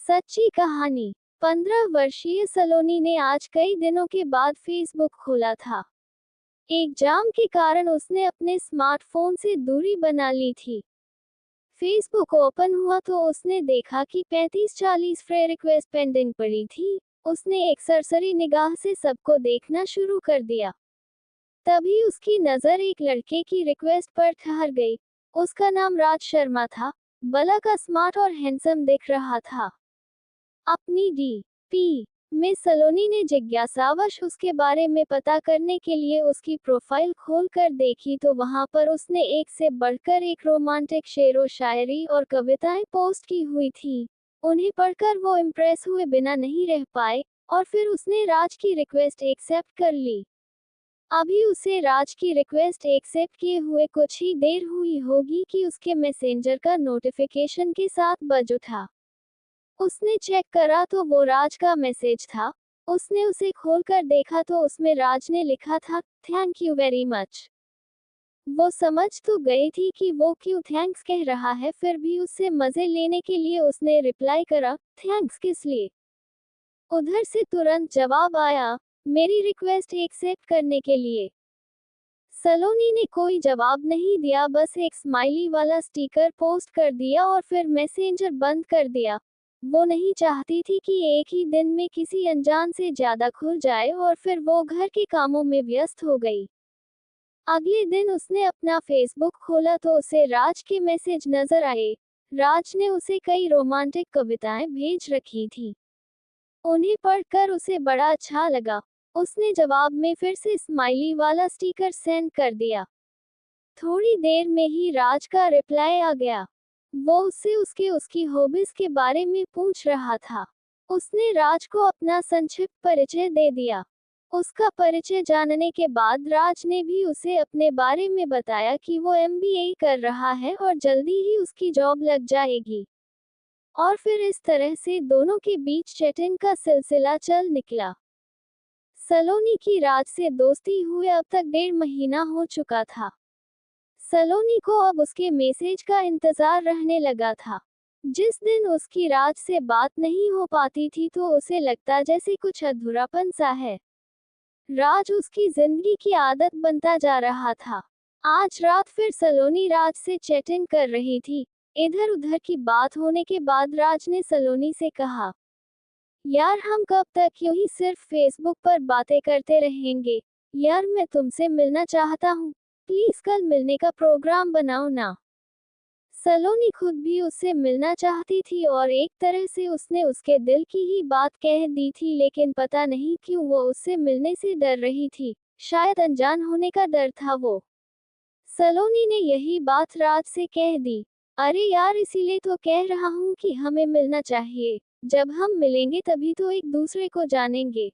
सच्ची कहानी। 15 वर्षीय सलोनी ने आज कई दिनों के बाद फेसबुक खोला था। एग्जाम के कारण उसने अपने स्मार्टफोन से दूरी बना ली थी। फेसबुक ओपन हुआ तो उसने देखा कि 35-40 फ्रेंड रिक्वेस्ट पेंडिंग पड़ी थी। उसने एक सरसरी निगाह से सबको देखना शुरू कर दिया। तभी उसकी नज़र एक लड़के की रिक्वेस्ट पर ठहर गई। उसका नाम राज शर्मा था। बला का स्मार्ट और हैंडसम दिख रहा था। अपनी डी.पी. में सलोनी ने जिज्ञासावश उसके बारे में पता करने के लिए उसकी प्रोफाइल खोलकर देखी तो वहां पर उसने एक से बढ़कर एक रोमांटिक शेरो शायरी और कविताएं पोस्ट की हुई थी। उन्हें पढ़कर वो इम्प्रेस हुए बिना नहीं रह पाए और फिर उसने राज की रिक्वेस्ट एक्सेप्ट कर ली। अभी उसे राज की रिक्वेस्ट एक्सेप्ट किए हुए कुछ ही देर हुई होगी कि उसके मैसेंजर का नोटिफिकेशन के साथ बज उठा। उसने चेक करा तो वो राज का मैसेज था। उसने उसे खोलकर देखा तो उसमें राज ने लिखा था, थैंक यू वेरी मच। वो समझ तो गई थी कि वो क्यों थैंक्स कह रहा है, फिर भी उससे मजे लेने के लिए उसने रिप्लाई करा, थैंक्स किस लिए। उधर से तुरंत जवाब आया, मेरी रिक्वेस्ट एक्सेप्ट करने के लिए। सलोनी ने कोई जवाब नहीं दिया, बस एक स्माइली वाला स्टिकर पोस्ट कर दिया और फिर मैसेंजर बंद कर दिया। वो नहीं चाहती थी कि एक ही दिन में किसी अनजान से ज्यादा खुल जाए और फिर वो घर के कामों में व्यस्त हो गई। अगले दिन उसने अपना फेसबुक खोला तो उसे राज के मैसेज नजर आए। राज ने उसे कई रोमांटिक कविताएं भेज रखी थी। उन्हें पढ़कर उसे बड़ा अच्छा लगा। उसने जवाब में फिर से स्माइली वाला स्टिकर सेंड कर दिया। थोड़ी देर में ही राज का रिप्लाई आ गया। वो उससे उसकी हॉबीज के बारे में पूछ रहा था। उसने राज को अपना संक्षिप्त परिचय दे दिया। उसका परिचय जानने के बाद राज ने भी उसे अपने बारे में बताया कि वो MBA कर रहा है और जल्दी ही उसकी जॉब लग जाएगी। और फिर इस तरह से दोनों के बीच चैटिंग का सिलसिला चल निकला। सलोनी की राज से दोस्ती हुए अब तक 1.5 महीना हो चुका था। सलोनी को अब उसके मैसेज का इंतजार रहने लगा था। जिस दिन उसकी राज से बात नहीं हो पाती थी तो उसे लगता जैसे कुछ अधूरापन सा है। राज उसकी जिंदगी की आदत बनता जा रहा था। आज रात फिर सलोनी राज से चैटिंग कर रही थी। इधर उधर की बात होने के बाद राज ने सलोनी से कहा, यार हम कब तक यूं ही सिर्फ फेसबुक पर बातें करते रहेंगे। यार मैं तुमसे मिलना चाहता हूँ। प्लीज कल मिलने का प्रोग्राम बनाओ ना। सलोनी खुद भी उससे मिलना चाहती थी और एक तरह से उसने उसके दिल की ही बात कह दी थी, लेकिन पता नहीं क्यों वो उससे मिलने से डर रही थी। शायद अनजान होने का डर था वो। सलोनी ने यही बात राज से कह दी। अरे यार इसीलिए तो कह रहा हूँ कि हमें मिलना चाहिए। जब हम मिलेंगे तभी तो एक दूसरे को जानेंगे।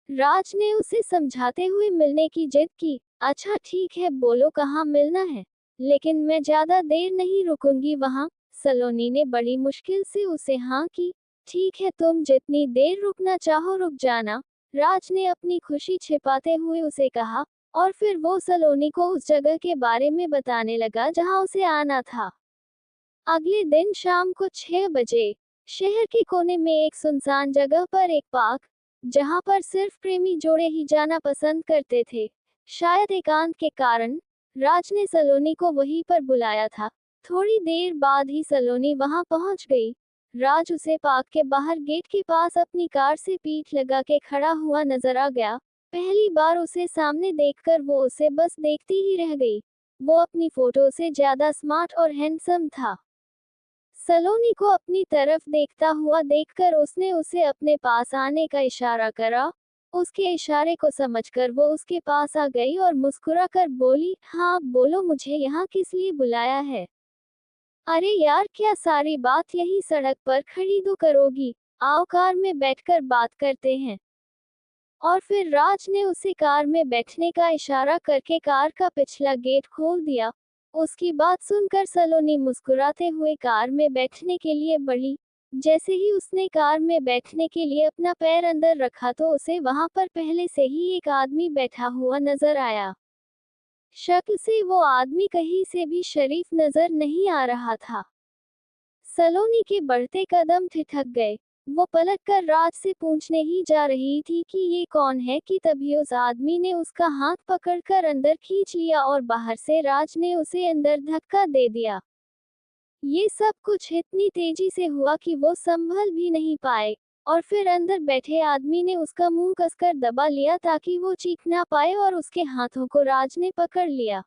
राज ने उसे समझाते हुए मिलने की जिद की। अच्छा ठीक है, बोलो कहाँ मिलना है, लेकिन मैं ज्यादा देर नहीं रुकूंगी वहाँ। सलोनी ने बड़ी मुश्किल से उसे हाँ की। ठीक है, तुम जितनी देर रुकना चाहो रुक जाना, राज ने अपनी खुशी छिपाते हुए उसे कहा। और फिर वो सलोनी को उस जगह के बारे में बताने लगा जहाँ उसे आना था। अगले दिन शाम को 6 बजे शहर के कोने में एक सुनसान जगह पर एक पार्क, जहां पर सिर्फ प्रेमी जोड़े ही जाना पसंद करते थे। शायद एकांत के कारण राज ने सलोनी को वहीं पर बुलाया था। थोड़ी देर बाद ही सलोनी वहां पहुंच गई। राज उसे पार्क के बाहर गेट के पास अपनी कार से पीठ लगा के खड़ा हुआ नजर आ गया। पहली बार उसे सामने देखकर वो उसे बस देखती ही रह गई। वो अपनी फोटो से ज्यादा स्मार्ट और हैंडसम था। सलोनी को अपनी तरफ देखता हुआ देखकर उसने उसे अपने पास आने का इशारा करा। उसके इशारे को समझकर वो उसके पास आ गई और मुस्कुराकर बोली, हाँ बोलो, मुझे यहाँ किस लिए बुलाया है। अरे यार क्या सारी बात यही सड़क पर खड़ी तो करोगी, आओ कार में बैठकर बात करते हैं। और फिर राज ने उसे कार में बैठने का इशारा करके कार का पिछला गेट खोल दिया। उसकी बात सुनकर सलोनी मुस्कुराते हुए कार में बैठने के लिए बढ़ी। जैसे ही उसने कार में बैठने के लिए अपना पैर अंदर रखा तो उसे वहां पर पहले से ही एक आदमी बैठा हुआ नजर आया। शक्ल से वो आदमी कहीं से भी शरीफ नजर नहीं आ रहा था। सलोनी के बढ़ते कदम ठिठक गए। वो पलटकर राज से पूछने ही जा रही थी कि ये कौन है कि तभी उस आदमी ने उसका हाथ पकड़कर अंदर खींच लिया और बाहर से राज ने उसे अंदर धक्का दे दिया। ये सब कुछ इतनी तेजी से हुआ कि वो संभल भी नहीं पाए, और फिर अंदर बैठे आदमी ने उसका मुंह कसकर दबा लिया ताकि वो चीख ना पाए और उसके हाथों को राज ने पकड़ लिया।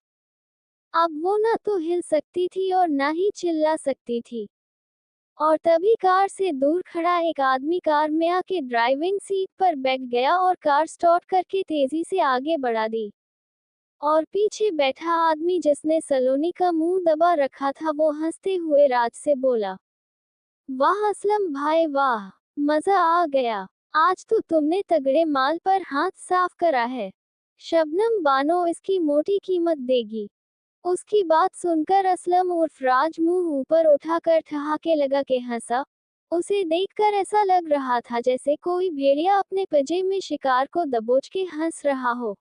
अब वो ना तो हिल सकती थी और ना ही चिल्ला सकती थी। और तभी कार से दूर खड़ा एक आदमी कार में आके ड्राइविंग सीट पर बैठ गया और कार स्टार्ट करके तेजी से आगे बढ़ा दी। और पीछे बैठा आदमी जिसने सलोनी का मुंह दबा रखा था वो हंसते हुए राज से बोला, वाह असलम भाई वाह, मजा आ गया, आज तो तुमने तगड़े माल पर हाथ साफ करा है। शबनम बानो इसकी मोटी कीमत देगी। उसकी बात सुनकर असलम उर्फ राज मुंह ऊपर उठाकर ठहाके लगा के हंसा। उसे देखकर ऐसा लग रहा था जैसे कोई भेड़िया अपने पंजे में शिकार को दबोच के हंस रहा हो।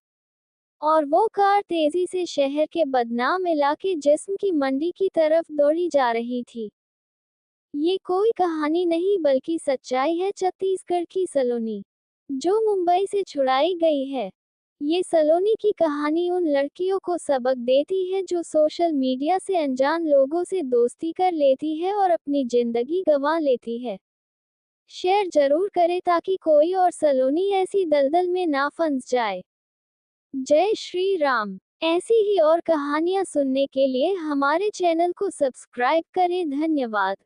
और वो कार तेजी से शहर के बदनाम इलाके जिस्म की मंडी की तरफ दौड़ी जा रही थी। ये कोई कहानी नहीं बल्कि सच्चाई है छत्तीसगढ़ की सलोनी, जो मुंबई से छुड़ाई गई है। ये सलोनी की कहानी उन लड़कियों को सबक देती है जो सोशल मीडिया से अनजान लोगों से दोस्ती कर लेती है और अपनी जिंदगी गंवा लेती है। शेयर जरूर करें ताकि कोई और सलोनी ऐसी दलदल में ना फंस जाए। जय श्री राम। ऐसी ही और कहानियां सुनने के लिए हमारे चैनल को सब्सक्राइब करें। धन्यवाद।